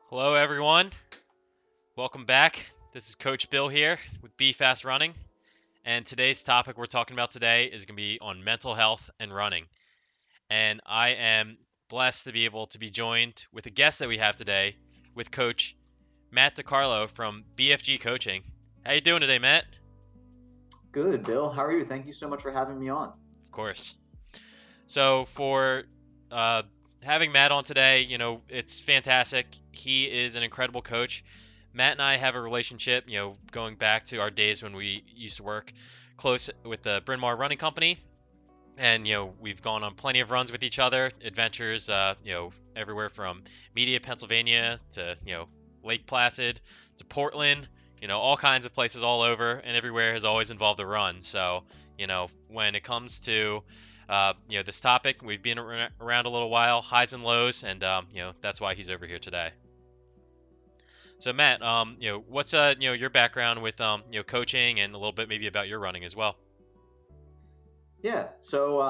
Hello, everyone. Welcome back. This is Coach Bill here with Be Fast Running. And today's topic we're talking about today is going to be on mental health and running. And I am blessed to be able to be joined with a guest that we have today with Coach Matt DiCarlo from BFG Coaching. How you doing today, Matt? Good, Bill. How are you? Thank you so much for having me on. Of course. So for uh, having Matt on today, it's fantastic. He is an incredible coach. Matt and I have a relationship, going back to our days when we used to work close with the Bryn Mawr Running Company, and we've gone on plenty of runs with each other, adventures, everywhere from Media, Pennsylvania to Lake Placid to Portland, all kinds of places all over, and everywhere has always involved a run. So when it comes to this topic, we've been around a little while, highs and lows, and that's why he's over here today. So Matt, what's your background with coaching and a little bit maybe about your running as well? Yeah, so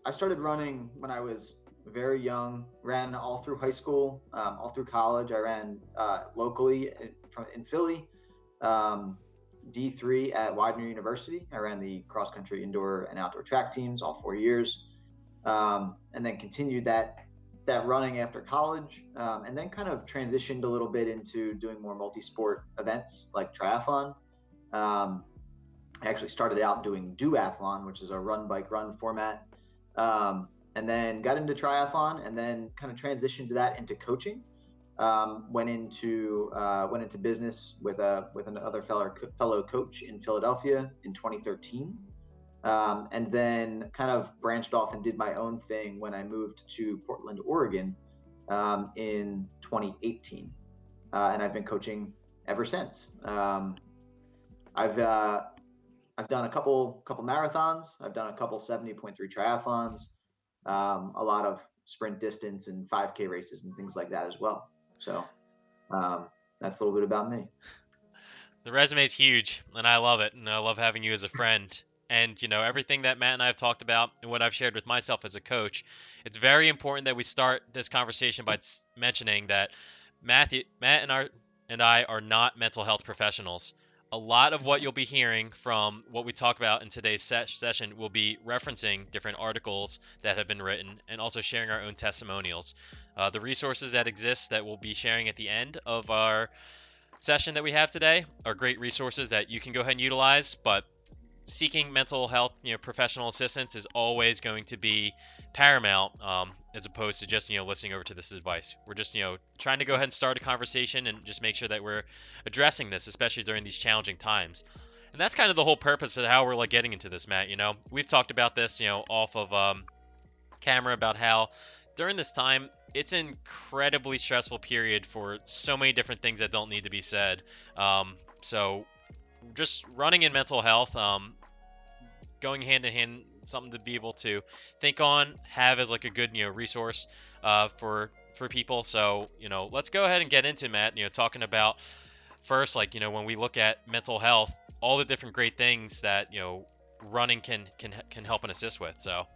I started running when I was very young. Ran all through high school, all through college. I ran locally in Philly, um, D3 at Widener University. I ran the cross country indoor and outdoor track teams all 4 years, and then continued that running after college, and then kind of transitioned a little bit into doing more multi-sport events like triathlon. Um, I actually started out doing duathlon, which is a run, bike, run format, and then got into triathlon, and then kind of transitioned to that into coaching. Went into business with another fellow coach in Philadelphia in 2013, and then kind of branched off and did my own thing when I moved to Portland, Oregon, in 2018, and I've been coaching ever since. I've I've done a couple marathons. I've done a couple 70.3 triathlons, a lot of sprint distance and 5K races and things like that as well. So um, that's a little bit about me. The resume is huge, and I love it, and I love having you as a friend. And everything that Matt and I have talked about, and what I've shared with myself as a coach, it's very important that we start this conversation by mentioning that Matt and I are not mental health professionals. A lot of what you'll be hearing from what we talk about in today's session will be referencing different articles that have been written and also sharing our own testimonials. The resources that exist that we'll be sharing at the end of our session that we have today are great resources that you can go ahead and utilize, but seeking mental health, professional assistance is always going to be paramount, as opposed to just, listening over to this advice. We're just, trying to go ahead and start a conversation and just make sure that we're addressing this, especially during these challenging times. And that's kind of the whole purpose of how we're like getting into this, Matt. We've talked about this, off of camera about how during this time it's an incredibly stressful period for so many different things that don't need to be said. So just running in mental health, going hand in hand, something to be able to think on, have as like a good resource for people. So let's go ahead and get into Matt. Talking about first, like when we look at mental health, all the different great things that running can help and assist with. So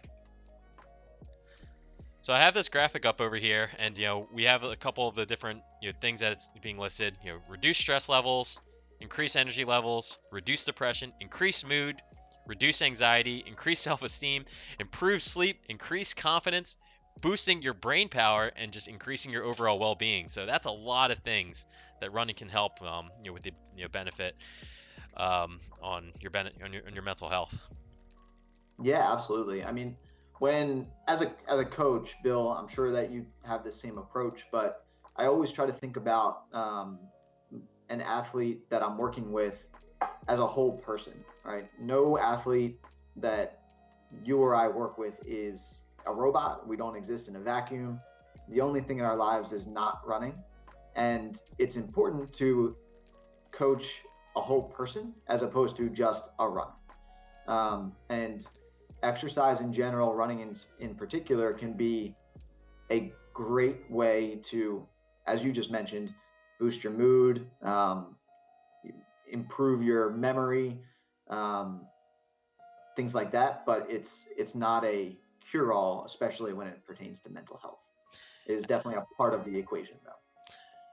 I have this graphic up over here, and we have a couple of the different things that it's being listed. Reduce stress levels, increase energy levels, reduce depression, increase mood, reduce anxiety, increase self-esteem, improve sleep, increase confidence, boosting your brain power, and just increasing your overall well-being. So that's a lot of things that running can help, with the benefit, on your mental health. Yeah, absolutely. I mean, when as a coach, Bill, I'm sure that you have the same approach, but I always try to think about an athlete that I'm working with as a whole person, right? No athlete that you or I work with is a robot. We don't exist in a vacuum. The only thing in our lives is not running. And it's important to coach a whole person as opposed to just a run. And exercise in general, running in particular, can be a great way to, as you just mentioned, boost your mood, improve your memory, um, things like that. But it's not a cure all, especially when it pertains to mental health. It is definitely a part of the equation, though.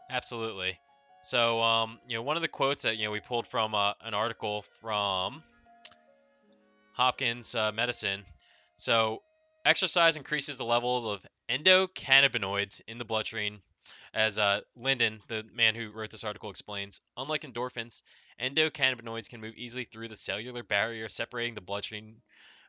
Absolutely. So, one of the quotes that we pulled from an article from Hopkins Medicine. So, exercise increases the levels of endocannabinoids in the bloodstream. As Lyndon, the man who wrote this article, explains, unlike endorphins, endocannabinoids can move easily through the cellular barrier separating the bloodstream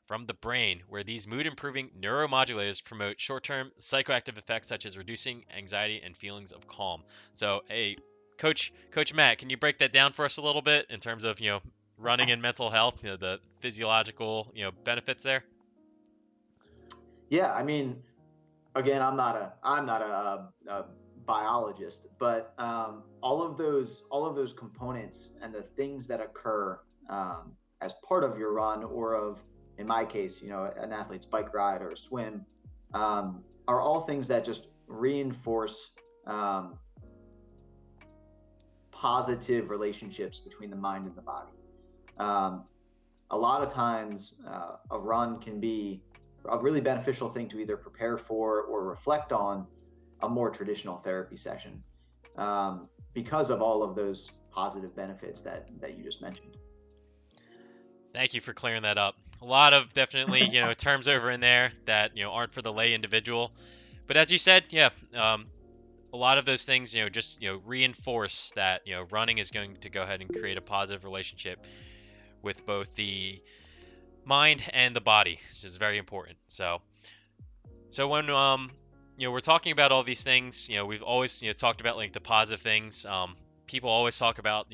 from the brain, where these mood improving neuromodulators promote short term psychoactive effects such as reducing anxiety and feelings of calm. So, hey, Coach Matt, can you break that down for us a little bit in terms of, running and mental health, the physiological, benefits there? Yeah, I mean, again, I'm not a biologist, but all of those components and the things that occur as part of your run or of, in my case, an athlete's bike ride or a swim, are all things that just reinforce um, positive relationships between the mind and the body. Um, a lot of times, a run can be a really beneficial thing to either prepare for or reflect on a more traditional therapy session, because of all of those positive benefits that you just mentioned. Thank you for clearing that up. A lot of definitely, terms over in there that, aren't for the lay individual. But as you said, yeah, a lot of those things, just, reinforce that, running is going to go ahead and create a positive relationship with both the mind and the body, which is very important. So when we're talking about all these things, we've always talked about like the positive things. People always talk about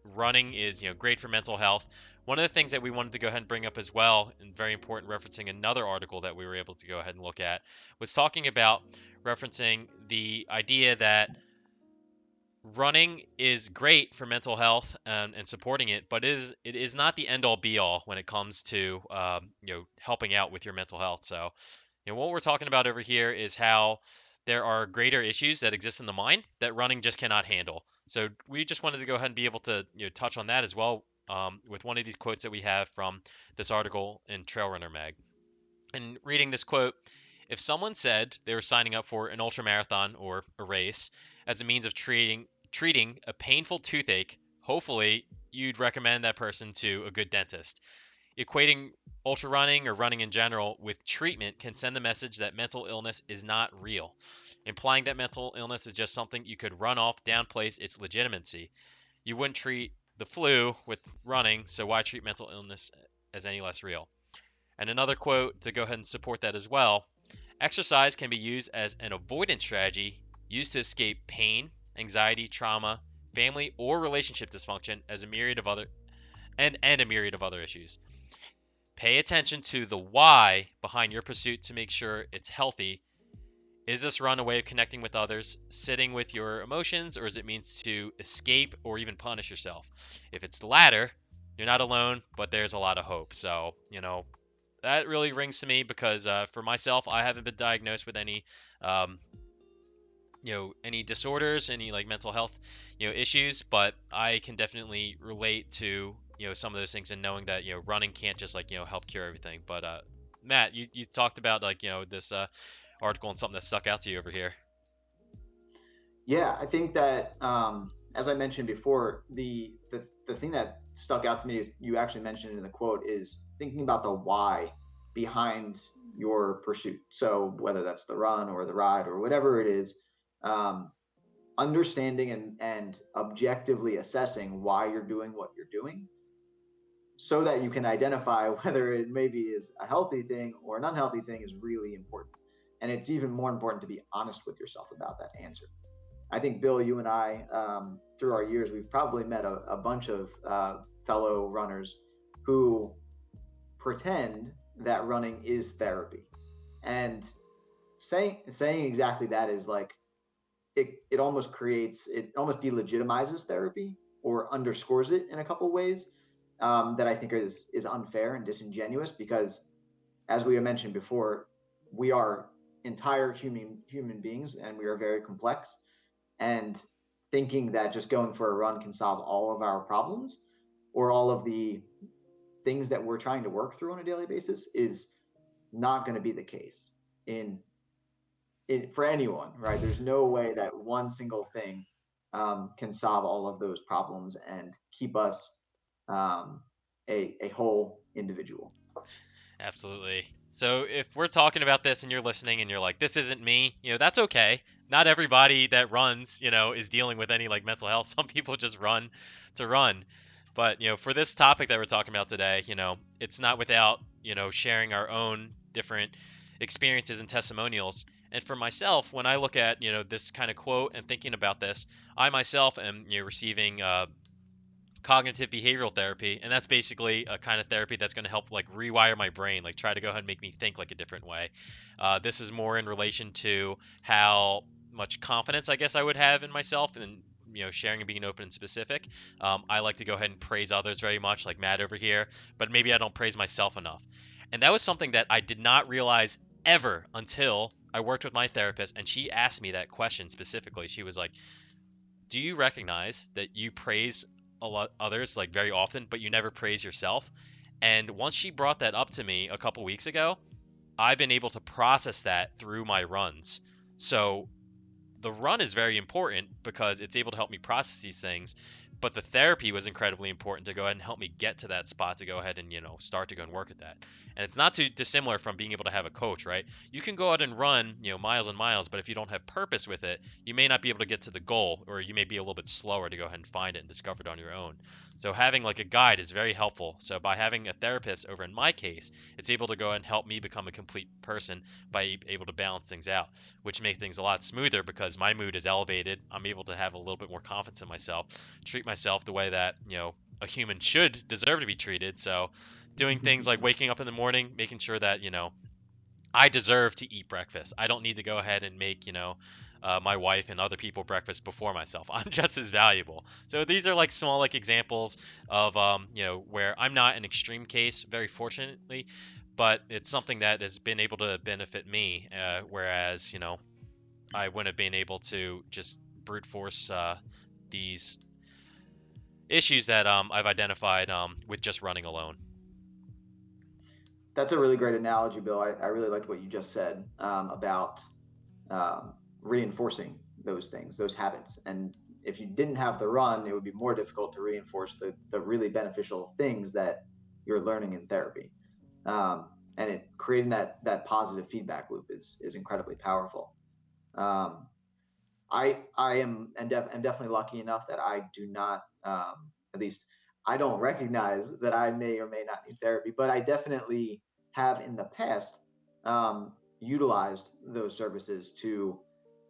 running is great for mental health. One of the things that we wanted to go ahead and bring up as well, and very important, referencing another article that we were able to go ahead and look at, was talking about referencing the idea that running is great for mental health and supporting it, but it is not the end all be all when it comes to helping out with your mental health. So what we're talking about over here is how there are greater issues that exist in the mind that running just cannot handle. So we just wanted to go ahead and be able to touch on that as well, with one of these quotes that we have from this article in Trail Runner Mag. And reading this quote, if someone said they were signing up for an ultra marathon or a race as a means of treating a painful toothache, hopefully you'd recommend that person to a good dentist. Equating ultra running or running in general with treatment can send the message that mental illness is not real, implying that mental illness is just something you could run off, downplays its legitimacy. You wouldn't treat the flu with running, so why treat mental illness as any less real? And another quote to go ahead and support that as well, exercise can be used as an avoidance strategy used to escape pain, anxiety, trauma, family, or relationship dysfunction as a myriad of other and a myriad of other issues. Pay attention to the why behind your pursuit to make sure it's healthy. Is this run a way of connecting with others, sitting with your emotions, or is it means to escape or even punish yourself? If it's the latter, you're not alone, but there's a lot of hope. So, that really rings to me because for myself, I haven't been diagnosed with um, any disorders, any like mental health, issues, but I can definitely relate to, some of those things and knowing that, running can't just like, help cure everything. But Matt, you talked about like, this article and something that stuck out to you over here. Yeah, I think that, as I mentioned before, the thing that stuck out to me is you actually mentioned in the quote is thinking about the why behind your pursuit. So whether that's the run or the ride or whatever it is, um, understanding and objectively assessing why you're doing what you're doing so that you can identify whether it maybe is a healthy thing or an unhealthy thing is really important. And it's even more important to be honest with yourself about that answer. I think, Bill, you and I, through our years, we've probably met a bunch of fellow runners who pretend that running is therapy. And saying exactly that is like it almost delegitimizes therapy or underscores it in a couple ways, that I think is unfair and disingenuous because, as we have mentioned before, we are entire human beings and we are very complex. And thinking that just going for a run can solve all of our problems or all of the things that we're trying to work through on a daily basis is not going to be the case in for anyone, right? There's no way that one single thing can solve all of those problems and keep us um, a whole individual. Absolutely. So if we're talking about this and you're listening and you're like, this isn't me, that's okay. Not everybody that runs, is dealing with any like mental health. Some people just run to run. But, for this topic that we're talking about today, it's not without, sharing our own different experiences and testimonials. And for myself, when I look at, this kind of quote and thinking about this, I myself am, receiving cognitive behavioral therapy, and that's basically a kind of therapy that's going to help like rewire my brain, like try to go ahead and make me think like a different way. This is more in relation to how much confidence I guess I would have in myself, and sharing and being open and specific. I like to go ahead and praise others very much, like Matt over here, but maybe I don't praise myself enough. And that was something that I did not realize ever until I worked with my therapist, and she asked me that question specifically. She was like, do you recognize that you praise a lot others like very often, but you never praise yourself? And once she brought that up to me a couple weeks ago, I've been able to process that through my runs. So the run is very important because it's able to help me process these things. But the therapy was incredibly important to go ahead and help me get to that spot to go ahead and, start to go and work at that. And it's not too dissimilar from being able to have a coach, right? You can go out and run, miles and miles, but if you don't have purpose with it, you may not be able to get to the goal, or you may be a little bit slower to go ahead and find it and discover it on your own. So having like a guide is very helpful. So by having a therapist over in my case, it's able to go ahead and help me become a complete person by able to balance things out, which make things a lot smoother because my mood is elevated. I'm able to have a little bit more confidence in myself, treat myself the way that, a human should deserve to be treated. So doing things like waking up in the morning, making sure that, I deserve to eat breakfast. I don't need to go ahead and make, my wife and other people breakfast before myself. I'm just as valuable. So these are like small like examples of where I'm not an extreme case, very fortunately, but it's something that has been able to benefit me. Whereas I wouldn't have been able to just brute force these issues that I've identified with just running alone. That's a really great analogy, Bill. I really liked what you just said about um, reinforcing those things, those habits. And if you didn't have the run, it would be more difficult to reinforce the really beneficial things that you're learning in therapy. And it creating that positive feedback loop is incredibly powerful. Um, I am definitely lucky enough that I do not at least I don't recognize that I may or may not need therapy, but I definitely have in the past utilized those services to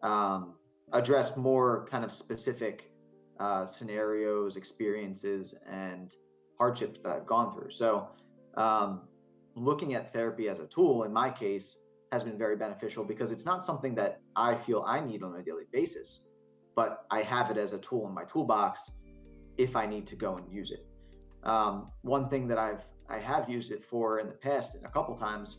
um, address more kind of specific scenarios, experiences, and hardships that I've gone through. So, um, looking at therapy as a tool, in my case, has been very beneficial because it's not something that I feel I need on a daily basis, but I have it as a tool in my toolbox if I need to go and use it. One thing that I have used it for in the past and a couple times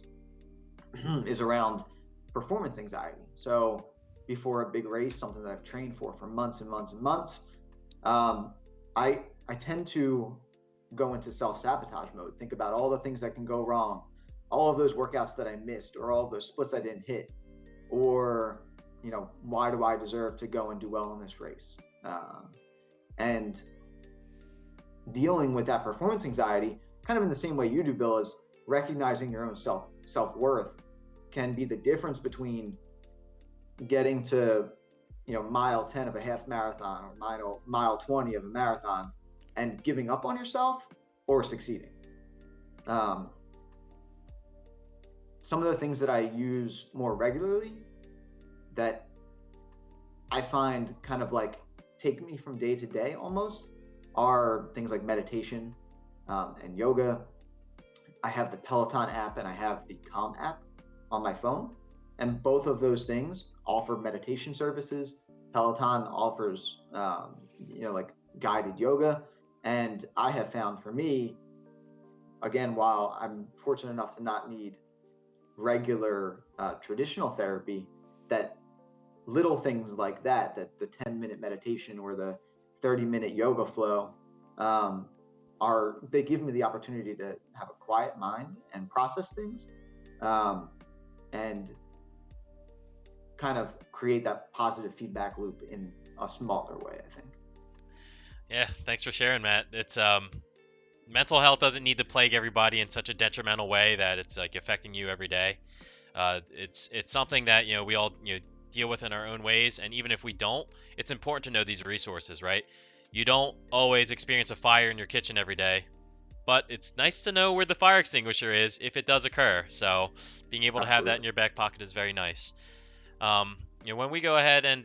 is around performance anxiety. So before a big race, something that I've trained for months and months and months, um, I tend to go into self sabotage mode. Think about all the things that can go wrong, all of those workouts that I missed, or all of those splits I didn't hit, or why do I deserve to go and do well in this race? And dealing with that performance anxiety, kind of in the same way you do, Bill, is recognizing your own self worth can be the difference between getting to mile 10 of a half marathon or mile 20 of a marathon and giving up on yourself or succeeding. um, some of the things that I use more regularly that I find kind of like take me from day to day almost are things like meditation and yoga. I have the Peloton app and I have the Calm app on my phone, and both of those things offer meditation services. Peloton offers, like guided yoga, and I have found for me, again, while I'm fortunate enough to not need regular traditional therapy, that little things like that the 10-minute meditation or the 30-minute yoga flow um, they give me the opportunity to have a quiet mind and process things, um, and kind of create that positive feedback loop a smaller way, I think. Yeah, thanks for sharing, Matt. It's mental health doesn't need to plague everybody in such a detrimental way that it's like affecting you every day. It's something that we all deal with in our own ways, and even if we don't, it's important to know these resources, right? You don't always experience a fire in your kitchen every day, but it's nice to know where the fire extinguisher is if it does occur. So being able to have that in Absolutely. your back pocket is very nice. When we go ahead and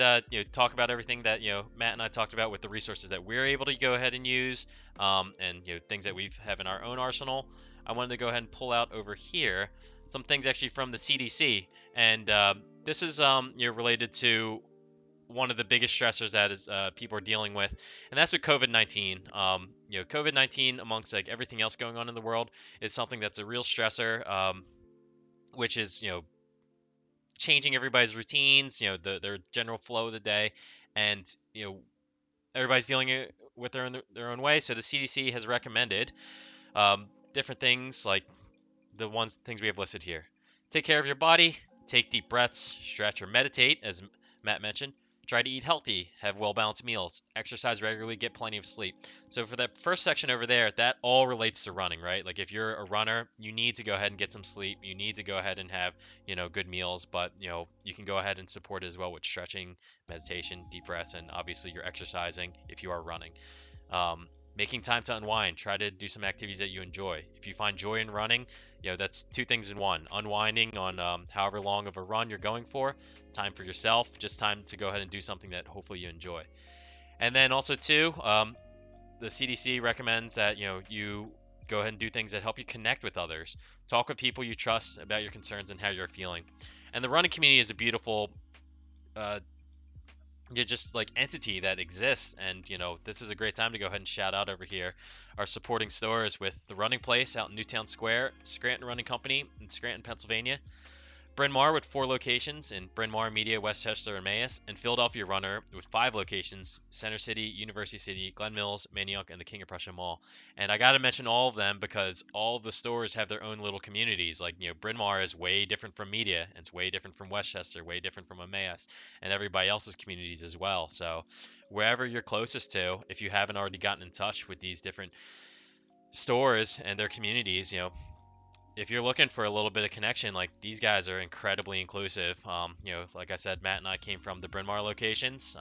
talk about everything that Matt and I talked about with the resources that we're able to go ahead and use, and things that we have in our own arsenal, I wanted to go ahead and pull out over here some things actually from the CDC, and this is related to one of the biggest stressors that is people are dealing with, and that's with COVID-19. COVID-19, amongst like everything else going on in the world, is something that's a real stressor, which is changing everybody's routines, their general flow of the day, and everybody's dealing it with their own way. So the CDC has recommended different things like the ones things we have listed here. Take care of your body, take deep breaths, stretch or meditate, as Matt mentioned. Try to eat healthy, have well balanced meals, exercise regularly, get plenty of sleep. So, for that first section over there, that all relates to running, right? Like, if you're a runner, you need to go ahead and get some sleep. You need to go ahead and have, good meals, but, you can go ahead and support it as well with stretching, meditation, deep breaths, and obviously you're exercising if you are running. Making time to unwind. Try to do some activities that you enjoy. If you find joy in running, that's two things in one. Unwinding on however long of a run you're going for, time for yourself, just time to go ahead and do something that hopefully you enjoy. And then also too, the CDC recommends that you go ahead and do things that help you connect with others. Talk with people you trust about your concerns and how you're feeling. And the running community is a beautiful uh, just like entity that exists, and this is a great time to go ahead and shout out over here our supporting stores with the Running Place out in Newtown Square, Scranton Running Company in Scranton, Pennsylvania, Bryn Mawr with 4 locations in Bryn Mawr, Media, Westchester, and Emmaus, and Philadelphia Runner with 5 locations, Center City, University City, Glen Mills, Manioc, and the King of Prussia Mall. And I got to mention all of them because all of the stores have their own little communities. Like, Bryn Mawr is way different from Media, and it's way different from Westchester, way different from Emmaus, and everybody else's communities as well. So wherever you're closest to, if you haven't already gotten in touch with these different stores and their communities, if you're looking for a little bit of connection, like these guys are incredibly inclusive. Like I said, Matt and I came from the Bryn Mawr locations.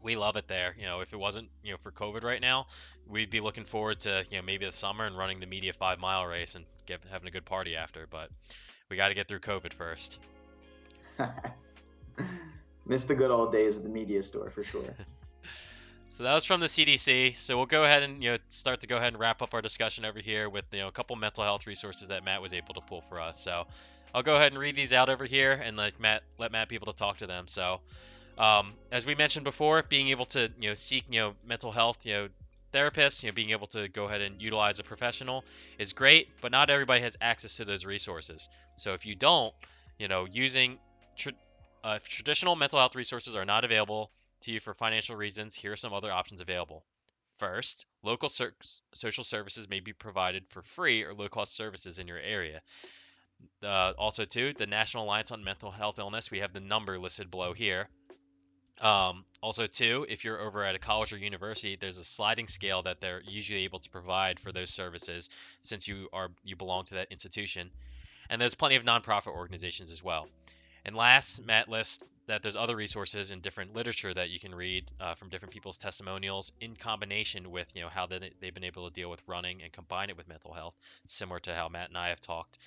We love it there. If it wasn't, for COVID right now, we'd be looking forward to, maybe the summer and running the Media 5 mile race and having a good party after. But we got to get through COVID first. Miss the good old days of the media store for sure. So that was from the CDC. So we'll go ahead and start to go ahead and wrap up our discussion over here with a couple mental health resources that Matt was able to pull for us. So I'll go ahead and read these out over here and let Matt be able to talk to them. So as we mentioned before, being able to seek mental health therapists, being able to go ahead and utilize a professional is great, but not everybody has access to those resources. So if you don't, using if traditional mental health resources are not available to you for financial reasons, here are some other options available. First, local social services may be provided for free or low cost services in your area. Also, too, the National Alliance on Mental Health Illness, we have the number listed below here. Also, too, if you're over at a college or university, there's a sliding scale that they're usually able to provide for those services since you belong to that institution. And there's plenty of nonprofit organizations as well. And last, Matt lists that there's other resources and different literature that you can read from different people's testimonials in combination with how they've been able to deal with running and combine it with mental health, similar to how Matt and I have talked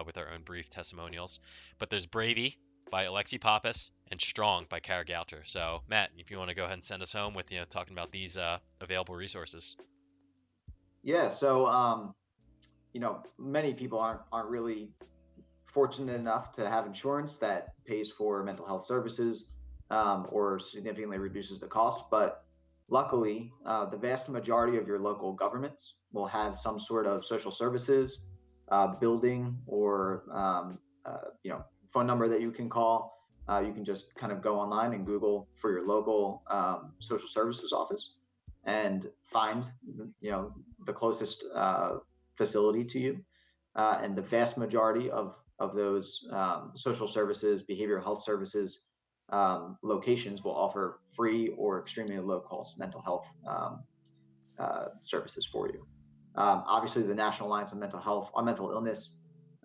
with our own brief testimonials. But there's Bravey by Alexi Pappas and Strong by Kara Goucher. So Matt, if you want to go ahead and send us home with talking about these available resources. Yeah, so many people aren't really fortunate enough to have insurance that pays for mental health services or significantly reduces the cost. But luckily, the vast majority of your local governments will have some sort of social services building or phone number that you can call. You can just kind of go online and Google for your local social services office and find the closest facility to you. And the vast majority of those social services, behavioral health services, locations will offer free or extremely low cost mental health services for you. Obviously, the National Alliance on Mental Illness,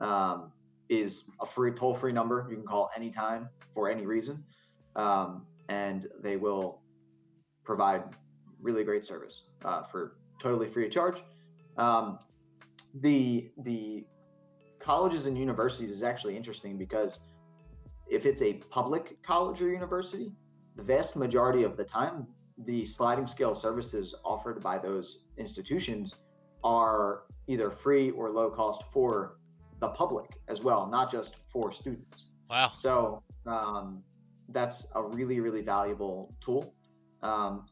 um, is a free toll free number you can call anytime for any reason, and they will provide really great service for totally free of charge. Um, the colleges and universities is actually interesting because if it's a public college or university, the vast majority of the time, the sliding scale services offered by those institutions are either free or low cost for the public as well, not just for students. Wow. So that's a really, really valuable tool.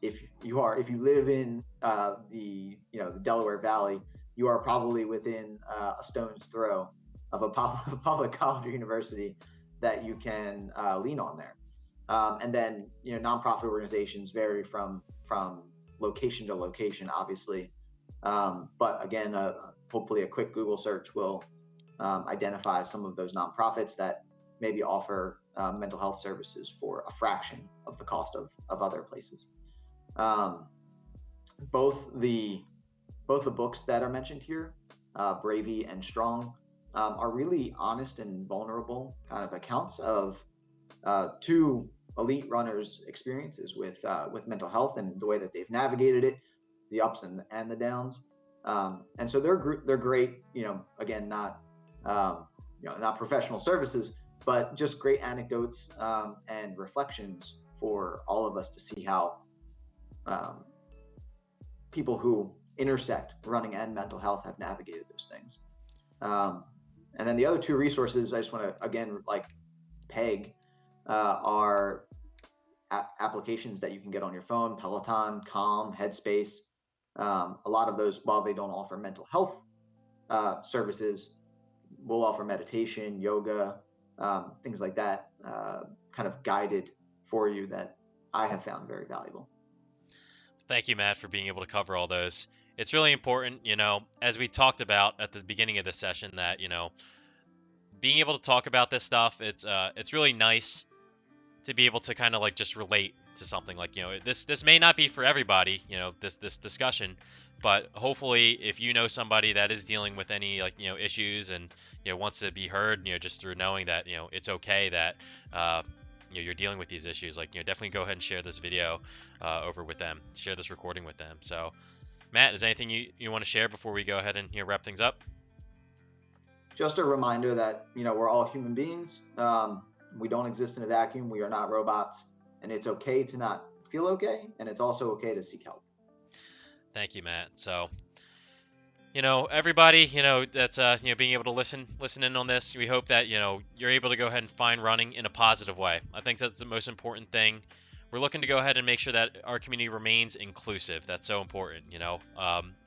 If you live in the Delaware Valley, you are probably within a stone's throw of a public college or university that you can lean on there. And then nonprofit organizations vary from location to location, obviously. But again, hopefully a quick Google search will identify some of those nonprofits that maybe offer mental health services for a fraction of the cost of other places. Um, both the both the books that are mentioned here, Bravey and Strong, are really honest and vulnerable kind of accounts of two elite runners' experiences with mental health and the way that they've navigated it, the ups and the downs. And so they're great. Again, not professional services, but just great anecdotes and reflections for all of us to see how um, people who intersect running and mental health have navigated those things. Um, and then the other two resources I just want to again peg are applications that you can get on your phone: Peloton, Calm, Headspace. A lot of those, while they don't offer mental health services, will offer meditation, yoga, things like that, kind of guided for you, that I have found very valuable. Thank you, Matt, for being able to cover all those. It's really important, as we talked about at the beginning of the session, that being able to talk about this stuff, it's really nice to be able to kind of like just relate to something. Like, this may not be for everybody, this discussion, but hopefully if you know somebody that is dealing with any, like, issues, and wants to be heard, just through knowing that it's okay that you're dealing with these issues, like, definitely go ahead and share this video over with them, share this recording with them. So Matt, is there anything you want to share before we go ahead and wrap things up? Just a reminder that we're all human beings. We don't exist in a vacuum. We are not robots, and it's okay to not feel okay, and it's also okay to seek help. Thank you, Matt. So, everybody, that's being able to listen in on this, we hope that you're able to go ahead and find running in a positive way. I think that's the most important thing. We're looking to go ahead and make sure that our community remains inclusive. That's so important.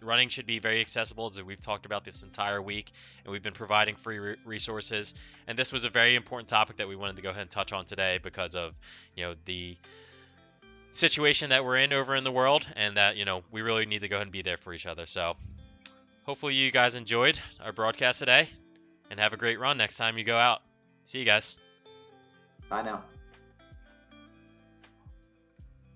Running should be very accessible, as we've talked about this entire week, and we've been providing free resources. And this was a very important topic that we wanted to go ahead and touch on today because of the situation that we're in over in the world, and that we really need to go ahead and be there for each other. So hopefully you guys enjoyed our broadcast today, and have a great run next time you go out. See you guys. Bye now.